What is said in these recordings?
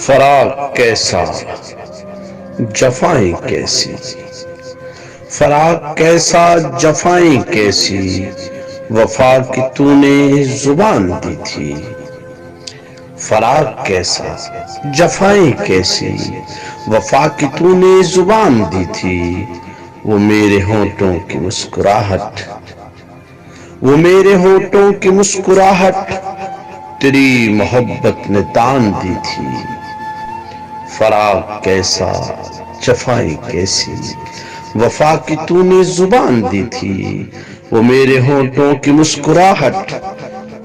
فراق کیسا جفائیں کیسی، فراق کیسا جفائیں کیسی، وفا کی تو نے زبان دی تھی۔ فراق کیسا جفائیں کیسی، وفا کی تو نے زبان دی تھی۔ وہ میرے ہونٹوں کی مسکراہٹ، وہ میرے ہونٹوں کی مسکراہٹ، تیری محبت نے دان دی تھی۔ فراق کیسا جفائیں کیسی، وفا کی تو نے زبان دی تھی۔ وہ میرے ہونٹوں کی مسکراہٹ،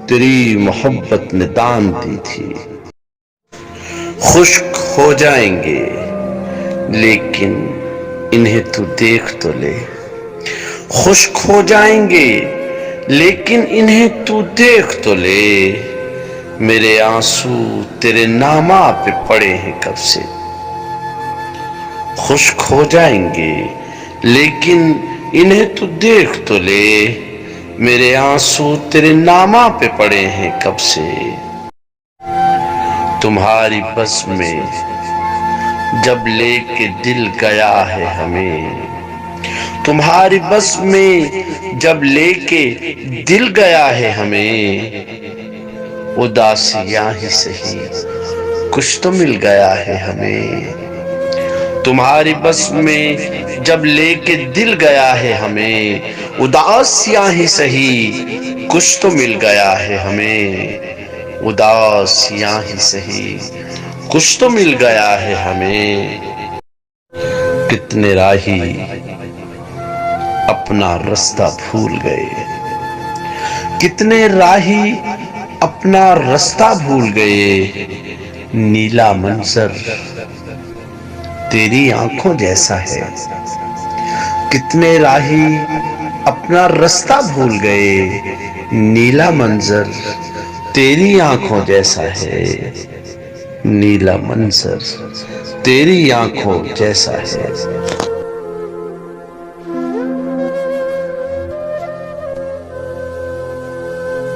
تیری محبت نے دان دی تھی۔ خشک ہو جائیں گے لیکن انہیں تو دیکھ تو لے، خشک ہو جائیں گے لیکن انہیں تو دیکھ تو لے۔ میرے آنسو تیرے نامہ پہ پڑے ہیں کب سے، خشک ہو جائیں گے لیکن انہیں تو دیکھ تو لے۔ میرے آنسو تیرے نامہ پہ پڑے ہیں کب سے۔ تمہاری بس میں جب لے کے دل گیا ہے ہمیں، تمہاری بس میں جب لے کے دل گیا ہے ہمیں، اداسیاں ہی سہی کچھ تو مل گیا ہے ہمیں۔ تمہاری بس میں جب لے کے دل گیا ہے ہمیں، اداسیاں ہی سہی کچھ تو مل گیا ہے ہمیں۔ اداسیاں ہی سہی کچھ تو مل گیا ہے ہمیں۔ کتنے راہی اپنا رستہ بھول گئے، کتنے راہی اپنا رستہ بھول گئے۔ نیلا منظر تیری آنکھوں جیسا ہے، کتنے راہی اپنا رستہ بھول گئے۔ نیلا منظر تیری آنکھوں جیسا ہے، نیلا منظر تیری آنکھوں جیسا ہے۔